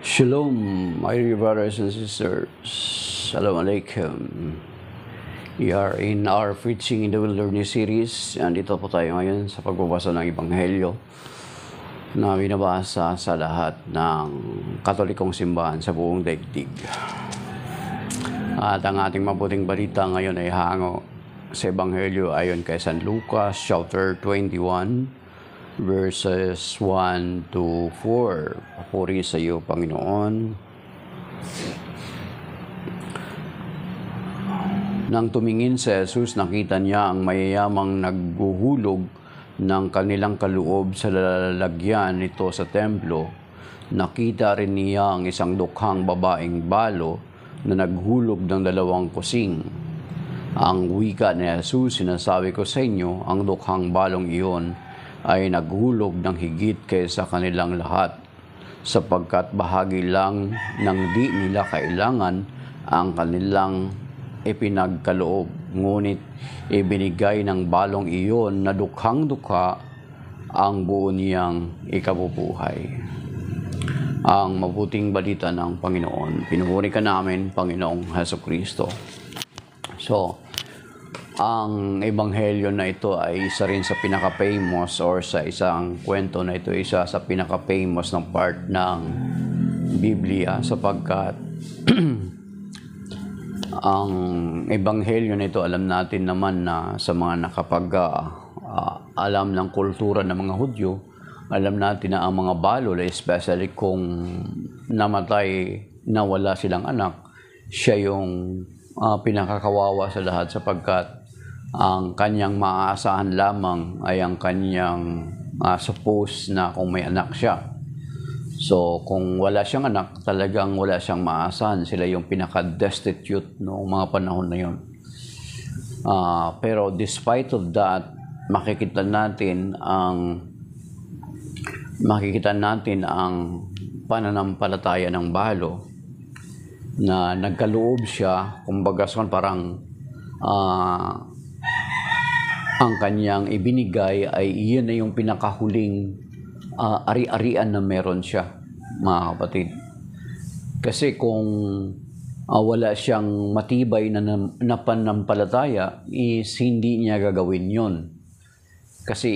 Shalom, my dear brothers and sisters. Assalamu alaikum. We are in our Preaching in the Wilderness series. Andito po tayo ngayon sa pagbabasa ng Ebanghelyo na binabasa sa lahat ng Katolikong simbahan sa buong daigdig. At ang ating mabuting balita ngayon ay hango sa Ebanghelyo ayon kay San Lucas chapter 21 verses 1 to 4. Papuri sa iyo, Panginoon. Nang tumingin si Jesus, nakita niya ang mayayamang naghuhulog ng kanilang kaloob sa lalagyan nito sa templo. Nakita rin niya ang isang dukhang babaeng balo na naghulog ng 2 kusing. Ang wika ni Jesus, sinasabi ko sa inyo, ang dukhang balong iyon ay naghulog ng higit kaysa kanilang lahat, sapagkat bahagi lang ng di nila kailangan ang kanilang ipinagkaloob. Ngunit ibinigay ng balong iyon na dukhang-dukha ang buo niyang ikabubuhay. Ang mabuting balita ng Panginoon. Pinupuri ka namin, Panginoong Hesukristo. So, ang ebanghelyo na ito ay isa rin sa pinaka-famous or sa isang kwento na ito, isa sa pinaka-famous ng part ng Biblia sapagkat ang ebanghelyo na ito, alam natin naman na sa mga alam ng kultura ng mga Hudyo, alam natin na ang mga balol, especially kung namatay na wala silang anak, siya yung pinakakawawa sa lahat sapagkat ang kanyang maaasahan lamang ay ang kanyang suppose na kung may anak siya. So, kung wala siyang anak, talagang wala siyang maasahan. Sila yung pinaka-destitute noong mga panahon na yun. Pero despite of that, makikita natin ang pananampalataya ng balo na nagkaloob siya, kumbaga parang ang kanyang ibinigay ay iyon na yung pinakahuling ari-arian na meron siya, mga kapatid. Kasi kung wala siyang matibay na pananampalataya, is hindi niya gagawin yon. Kasi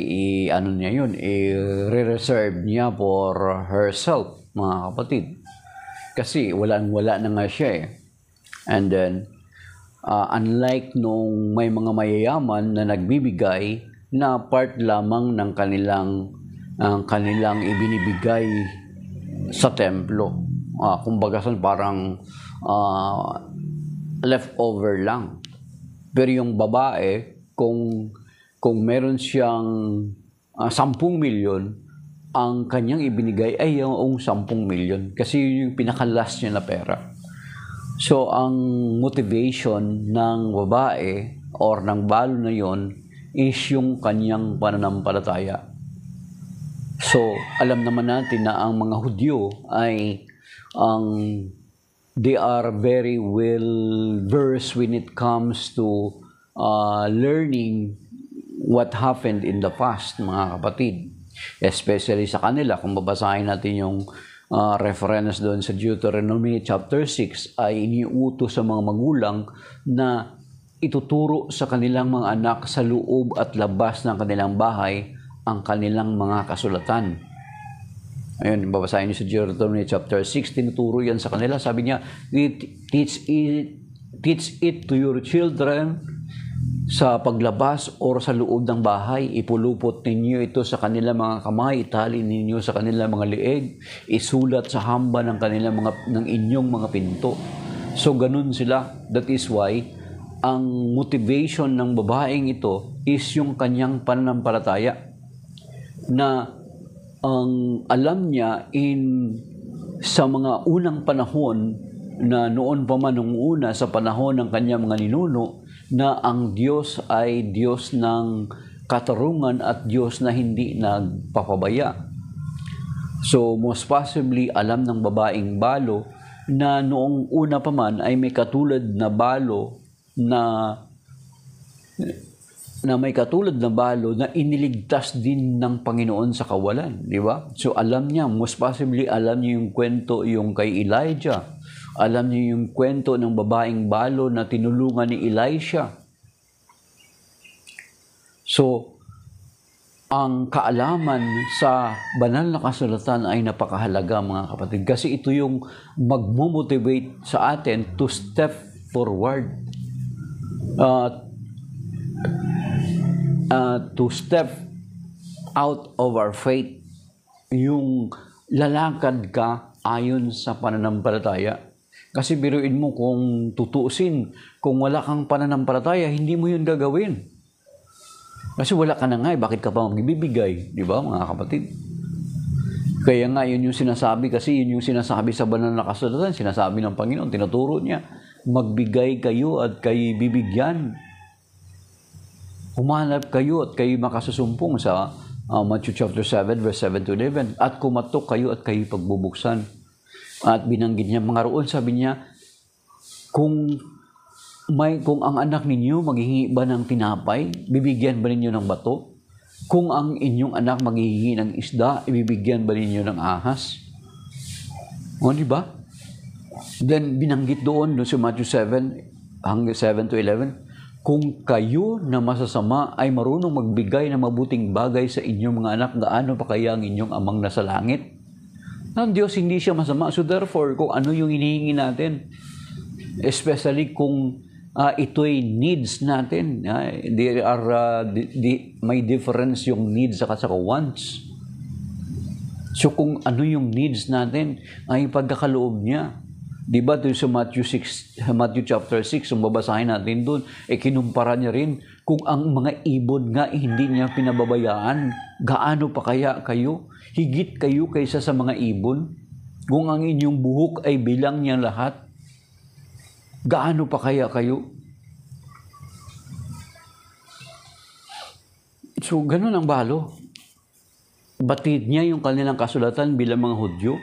i-reserve niya for herself, mga kapatid. Kasi wala na nga siya eh. And then, unlike nung may mga mayayaman na nagbibigay na part lamang ng kanilang ibinibigay sa templo. Kumbaga parang leftover lang. Pero yung babae, kung meron siyang 10 milyon, ang kanyang ibinigay ay yung 10 milyon. Kasi yun yung pinaka-last niya na pera. So, ang motivation ng babae or ng balo na yon is yung kanyang pananampalataya. So, alam naman natin na ang mga Hudyo ay they are very well versed when it comes to learning what happened in the past, mga kapatid. Especially sa kanila, kung babasahin natin yung reference doon sa Deuteronomy chapter 6, ay iniutos sa mga magulang na ituturo sa kanilang mga anak sa loob at labas ng kanilang bahay ang kanilang mga kasulatan. Ayun, babasahin niyo sa Deuteronomy chapter 6, tinuturo yan sa kanila. Sabi niya, teach it to your children sa paglabas o sa loob ng bahay. Ipulupot ninyo ito sa kanilang mga kamay, itali ninyo sa kanilang mga lieg, isulat sa hamba ng inyong mga pinto. So ganun sila. That is why ang motivation ng babaeng ito is yung kanyang pananampalataya, na ang alam niya sa mga unang panahon, na noon pa man nung una sa panahon ng kanyang mga ninuno, na ang Diyos ay Diyos ng katarungan at Diyos na hindi nagpapabaya. So, most possibly, alam ng babaeng balo na noong una pa man ay may katulad na balo na na may katulad na balo na iniligtas din ng Panginoon sa kawalan, di ba? So alam niya, most possibly alam niya yung kwento yung kay Elijah. Alam niya yung kwento ng babaeng balo na tinulungan ni Elisha. So, ang kaalaman sa banal na kasulatan ay napakahalaga, mga kapatid. Kasi ito yung magmomotivate sa atin to step forward. To step out of our faith. Yung lalakad ka ayon sa pananampalataya. Kasi biruin mo kung tutuusin, kung wala kang pananampalataya, hindi mo yun gagawin. Kasi wala ka na nga, bakit ka pa magbibigay? Di ba, mga kapatid? Kaya nga, yun yung sinasabi, kasi yun yung sinasabi sa banal na kasulatan, sinasabi ng Panginoon, tinuturo niya, magbigay kayo at kayo bibigyan. Humanap kayo at kayo makasusumpong sa Matthew chapter 7, verse 7 to 11. At kumatok kayo at kayo pagbubuksan. At binanggit niya, mga roon, sabi niya, kung ang anak ninyo maghihingi ba ng tinapay, bibigyan ba ninyo ng bato? Kung ang inyong anak maghihingi ng isda, ibibigyan ba ninyo ng ahas? O, di ba? Then, binanggit doon sa Matthew 7, hanggang 7 to 11, kung kayo na masasama ay marunong magbigay ng mabuting bagay sa inyong mga anak, gaano pa kaya ang inyong amang nasa langit? Ang Diyos hindi siya masama. So therefore, kung ano yung hinihingi natin, especially kung ito'y needs natin, may difference yung needs at saka wants. So kung ano yung needs natin, ay pagkakaloob niya. Diba doon sa Matthew chapter 6, kung babasahin natin doon, kinumpara niya rin kung ang mga ibon nga hindi niya pinababayaan, gaano pa kaya kayo? Higit kayo kaysa sa mga ibon? Kung ang inyong buhok ay bilang niya lahat, gaano pa kaya kayo? So, ganun ang balo. Batid niya yung kanilang kasulatan bilang mga Hudyo.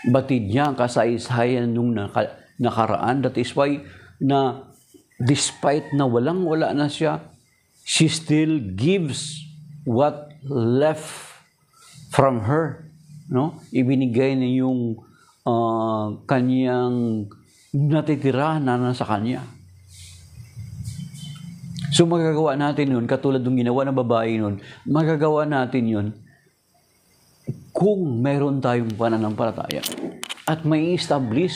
Batid niya ang kasaysayan nung nakaraan. That is why na despite na walang-wala na siya, she still gives what left from her. No? Ibinigay na yung kanyang natitira na nasa kanya. So magagawa natin yun, katulad ng ginawa ng babae nun, magagawa natin yun kung meron tayong pananampalataya. At may establish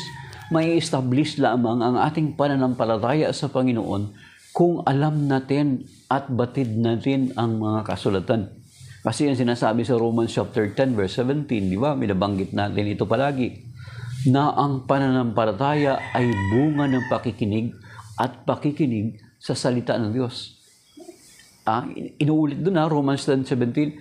lamang ang ating pananampalataya sa Panginoon kung alam natin at batid natin ang mga kasulatan. Kasi yung sinasabi sa Romans chapter 10 verse 17, di ba? Minabanggit natin ito palagi, na ang pananampalataya ay bunga ng pakikinig at pakikinig sa salita ng Diyos. Inuulit doon Romans 10:17,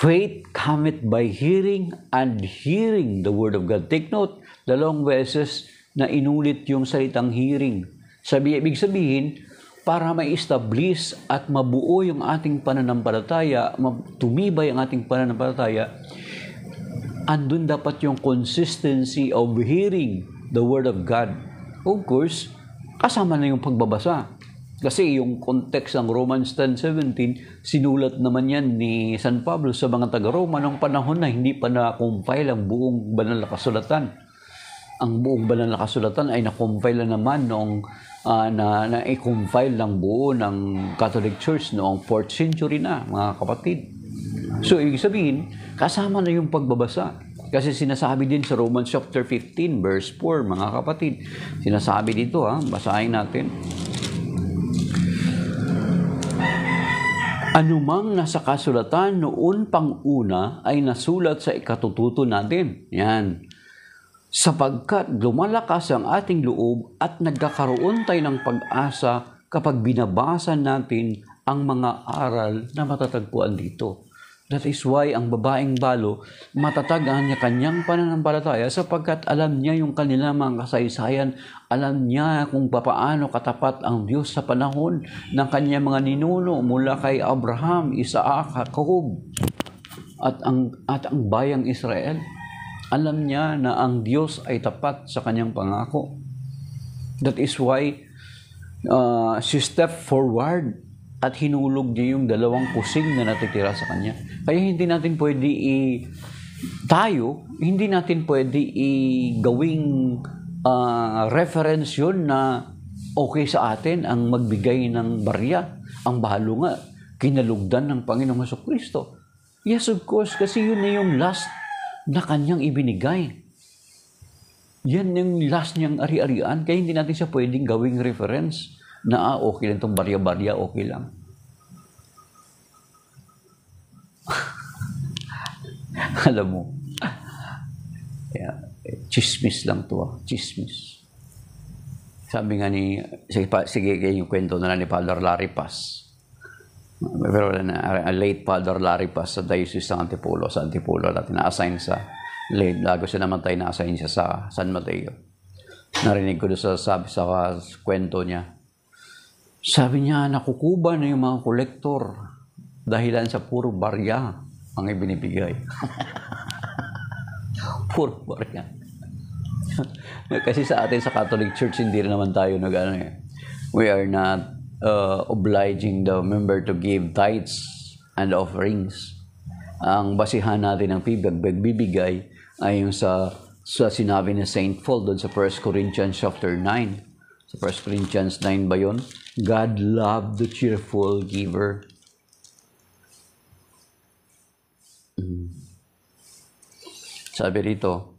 faith cometh by hearing and hearing the word of God. Take note, 2 beses na inulit yung salitang hearing. Ibig sabihin, para ma-establish at mabuo yung ating pananampalataya, tumibay ang ating pananampalataya, andun dapat yung consistency of hearing the Word of God. Of course, kasama na yung pagbabasa. Kasi yung context ng Romans 10:17, sinulat naman yan ni San Pablo sa mga taga-Roma noong panahon na hindi pa na-compile ang buong banal na kasulatan. Ang buong banal na kasulatan ay na-compile na naman noong na-compile ng buo ng Catholic Church noong 4th century na, mga kapatid. So, ibig sabihin, kasama na yung pagbabasa. Kasi sinasabi din sa Romans chapter 15, verse 4, mga kapatid. Sinasabi dito, basahin natin. Anumang nasa kasulatan noon pang una ay nasulat sa ikatututo natin. Yan. Sapagkat lumalakas ang ating loob at nagkakaroon tayo ng pag-asa kapag binabasa natin ang mga aral na matatagpuan dito. That is why ang babaeng balo, matatag ang kanyang pananampalataya sapagkat alam niya yung kanilang mga kasaysayan, alam niya kung paano katapat ang Diyos sa panahon ng kanyang mga ninuno mula kay Abraham, Isaac, Jacob at ang bayang Israel. Alam niya na ang Diyos ay tapat sa kanyang pangako. That is why she stepped forward at hinulog niya yung 2 kusing na natitira sa kanya. Kaya hindi natin pwede hindi natin pwede gawing reference yun na okay sa atin ang magbigay ng barya. Ang bahalo nga, kinalugdan ng Panginoong Jesucristo. Yes, of course, kasi yun na yung last na kanyang ibinigay. Yan yung last niyang ari-arian, kaya hindi natin siya pwedeng gawing reference na okay lang itong barya-barya, okay lang. Alam mo, chismis lang to, chismis. Sabi nga sige yung kwento na ni Father Larry Paz. Pero late Father Larry Paz sa Diocese ng Antipolo. Sa Antipolo natin na-assign sa late. Lago siya namatay, na-assign siya sa San Mateo. Narinig ko doon sabi sa kwento niya. Sabi niya, nakukuba na yung mga kolektor dahilan sa puro barya ang ibinibigay. Puro barya. Kasi sa atin sa Catholic Church, hindi rin naman tayo we are not obliging the member to give tithes and offerings. Ang basihan natin ng pagbibigay ay yung sa sinabi ni St. Paul doon sa 1 Corinthians chapter 9. Sa 1 Corinthians 9 ba yun? God loved the cheerful giver. Sabi rito,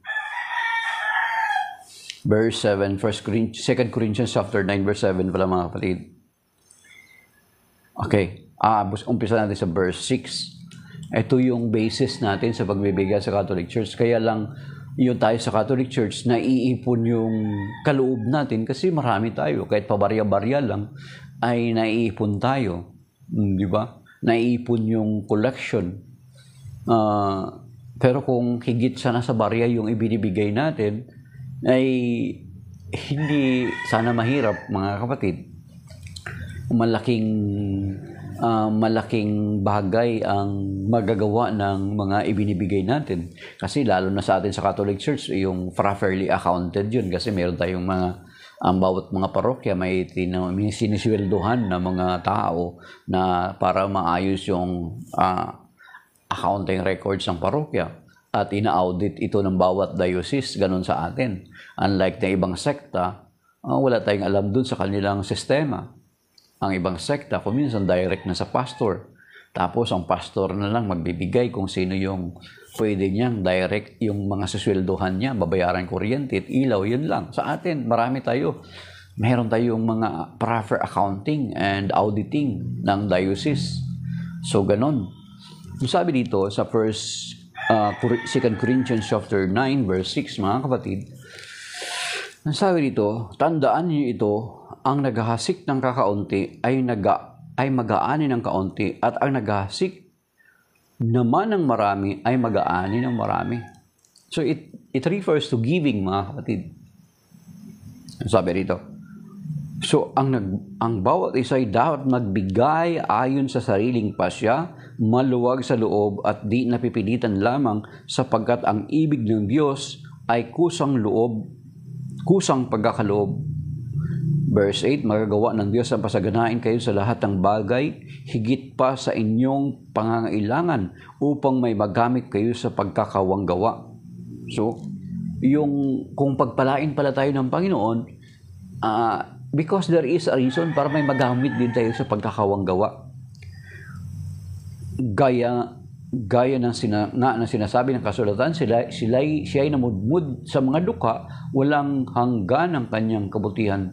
verse 7, 2 Corinthians chapter 9, verse 7 pala mga kapatid. Okay, umpisa natin sa verse 6. Ito yung basis natin sa pagbibigay sa Catholic Church. Kaya lang, yun tayo sa Catholic Church, naiipon yung kaloob natin kasi marami tayo. Kahit pabarya-barya lang, ay naiipon tayo. Di ba? Naiipon yung collection. Pero kung higit sana sa barya yung ibinibigay natin, ay hindi sana mahirap, mga kapatid. Malaking bagay ang magagawa ng mga ibinibigay natin. Kasi lalo na sa atin sa Catholic Church, yung properly accounted yun. Kasi meron tayong ang bawat mga parokya may sinisweldohan na mga tao na para maayos yung accounting records ng parokya. At ina-audit ito ng bawat diocese, ganun sa atin. Unlike na ibang sekta, wala tayong alam dun sa kanilang sistema. Ang ibang sekta, kung minsan direct na sa pastor. Tapos ang pastor na lang magbibigay kung sino yung pwede niyang direct yung mga susweldohan niya, babayaran kuryente at ilaw, yun lang. Sa atin, marami tayo. Meron tayong mga proper accounting and auditing ng diocese. So, ganun. Sabi dito sa 2 Corinthians chapter 9, verse 6, mga kapatid, sabi dito, tandaan niyo ito, ang naghahasik ng kakaunti ay mag-aani ng kaunti at ang naghahasik naman ng marami ay mag-aani ng marami. So it refers to giving, mga kapatid. Sabi rito. So ang bawat isa ay dapat magbigay ayon sa sariling pasya, maluwag sa loob at di napipilitan lamang sapagkat ang ibig ng Diyos ay kusang pagkakaloob. Verse 8, magagawa ng Diyos ang pasaganain kayo sa lahat ng bagay, higit pa sa inyong pangangailangan upang may magamit kayo sa pagkakawanggawa. So, kung pagpalain pala tayo ng Panginoon, because there is a reason para may magamit din tayo sa pagkakawanggawa. Gaya ng sinasabi ng kasulatan, siya ay namudmud sa mga dukha, walang hanggan ang kanyang kabutihan.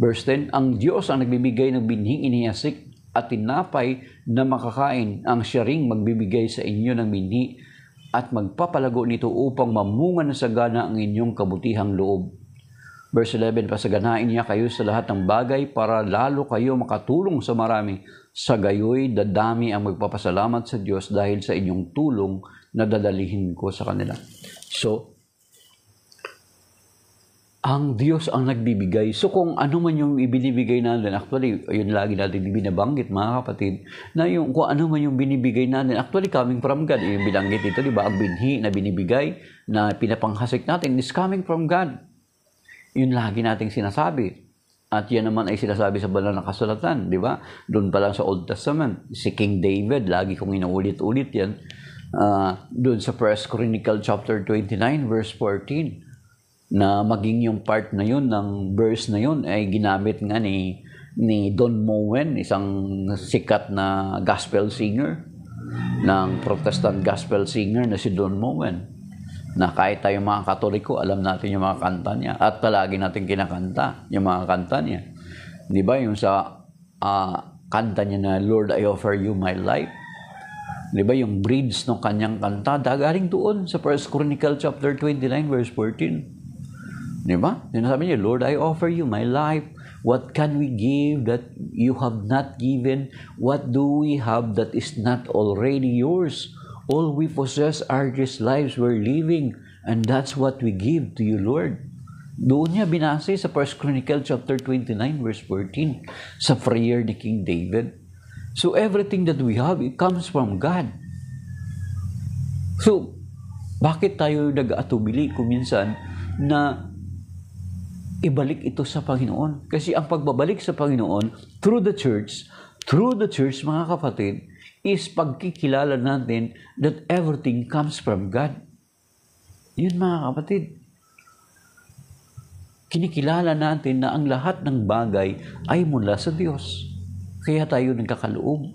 Verse 10, ang Diyos ang nagbibigay ng binhing inihasik at tinapay na makakain, ang siya ring magbibigay sa inyo ng binhi at magpapalago nito upang mamunga na sagana ang inyong kabutihang loob. Verse 11, pasaganain niya kayo sa lahat ng bagay para lalo kayo makatulong sa marami. Sa gayoy, dadami ang magpapasalamat sa Diyos dahil sa inyong tulong na dadalihin ko sa kanila. So, ang Diyos ang nagbibigay. So, kung ano man yung ibinibigay natin, actually, yun lagi natin binabanggit, mga kapatid, na kung ano man yung binibigay natin, actually coming from God. Yung binanggit ito, di ba? Ang binhi na binibigay, na pinapanghasik natin, is coming from God. Yun lagi nating sinasabi. At yan naman ay sinasabi sa banal na kasulatan, di ba? Doon pa lang sa Old Testament, si King David, lagi kong inuulit-ulit yan, doon sa 1 Chronicle chapter 29, verse 14, na maging yung part na yun, ng verse na yun, ay ginamit nga ni Don Moen, isang sikat na gospel singer, ng Protestant gospel singer na si Don Moen, na kahit tayo mga Katoliko, alam natin yung mga kanta niya at palagi natin kinakanta yung mga kanta niya. Di ba? Yung sa kanta niya na Lord, I offer you my life. Di ba? Yung bridge ng kanyang kanta, dagaling doon sa 1 Chronicle chapter 29 verse 14. Di ba? Sinasabi niya, Lord, I offer you my life. What can we give that you have not given? What do we have that is not already yours? All we possess are these lives we're living, and that's what we give to you, Lord. Doon niya binase sa 1 Chronicle chapter 29, verse 14, sa prayer ni King David. So everything that we have, it comes from God. So, bakit tayo nag-aatubili kung minsan na ibalik ito sa Panginoon? Kasi ang pagbabalik sa Panginoon, through the church, mga kapatid, is pagkikilala natin that everything comes from God. Yun mga kapatid. Kinikilala natin na ang lahat ng bagay ay mula sa Diyos. Kaya tayo nagkakaloob.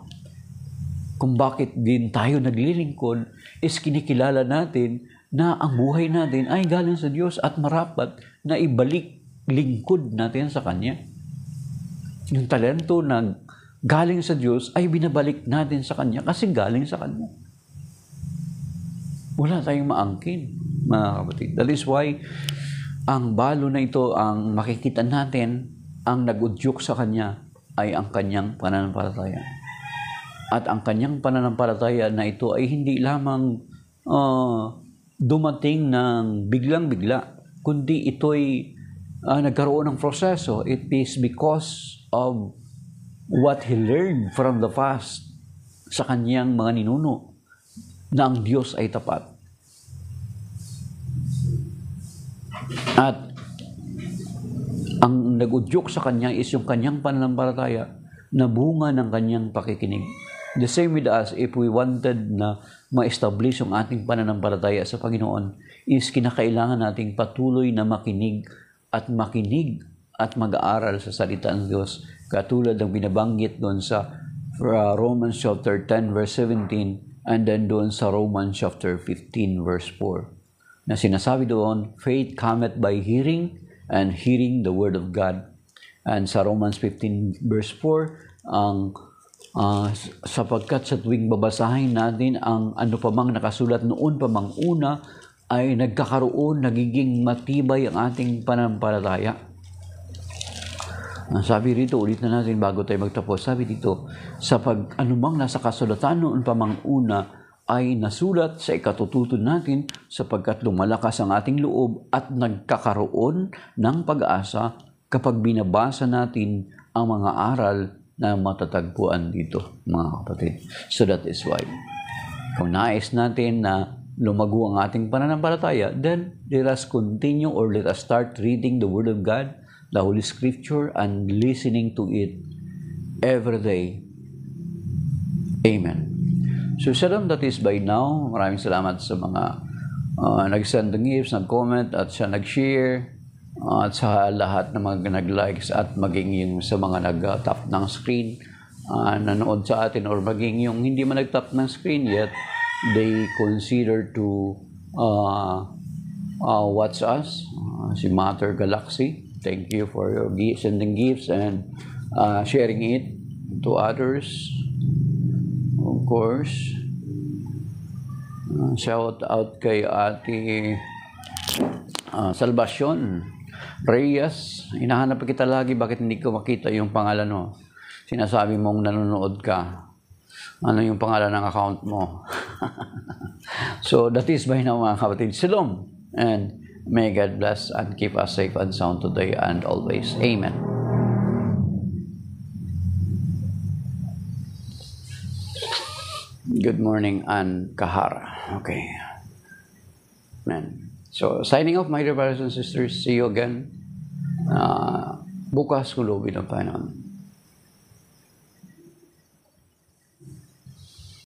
Kung bakit din tayo naglilingkod, is kinikilala natin na ang buhay natin ay galing sa Diyos at marapat na ibalik lingkod natin sa Kanya. Yung talento na galing sa Diyos ay binabalik natin sa Kanya kasi galing sa Kanya. Wala tayong maangkin, mga kapatid. That is why ang balo na ito, ang makikita natin, ang nag-udyok sa Kanya ay ang Kanyang pananampalataya. At ang Kanyang pananampalataya na ito ay hindi lamang dumating ng biglang-bigla, kundi ito'y nagkaroon ng proseso. It is because of what he learned from the past sa kanyang mga ninuno na ang Diyos ay tapat. At ang nag-udyok sa kanya is yung kanyang pananampalataya na bunga ng kanyang pakikinig. The same with us, if we wanted na ma-establish yung ating pananampalataya sa Panginoon, is kinakailangan nating patuloy na makinig at mag-aaral sa salita ng Diyos, katulad ng binabanggit doon sa Romans chapter 10 verse 17 and then doon sa Romans chapter 15 verse 4 na sinasabi doon, faith cometh by hearing and hearing the word of God. And sa Romans 15 verse 4, sapagkat sa tuwing babasahin natin ang ano pa mang nakasulat noon pa mang una, ay nagiging matibay ang ating pananampalataya. Sabi rito, ulit na natin bago tayo magtapos. Sabi dito, anumang nasa kasulatan noon pa mang una ay nasulat sa ikatututo natin sapagkat lumalakas ang ating loob at nagkakaroon ng pag-asa kapag binabasa natin ang mga aral na matatagpuan dito, mga kapatid. So that is why, kung nais natin na lumago ang ating pananampalataya, then let us continue or let us start reading the Word of God, the Holy Scripture, and listening to it every day. Amen. So, Shalom, that is by now. Maraming salamat sa mga nag-send ng gifts, nag-comment, at sa nag-share, at sa lahat ng mga nag-likes, at maging yung sa mga nag-tap ng screen, nanood sa atin, or maging yung hindi man nag-tap ng screen yet, they consider to watch us, si Matter Galaxy. Thank you for your sending gifts and sharing it to others. Of course, shout out kay Ate Salvacion Reyes. Hinahanap kita lagi, bakit hindi ko makita yung pangalan mo? Sinasabi mong nanonood ka. Ano yung pangalan ng account mo? So that is by now, mga kapatid. Shalom, and may God bless and keep us safe and sound today and always. Amen. Good morning, and Kahara. Okay. Amen. So, signing off, my dear brothers and sisters. See you again Bukas kulubin ng Panginoon.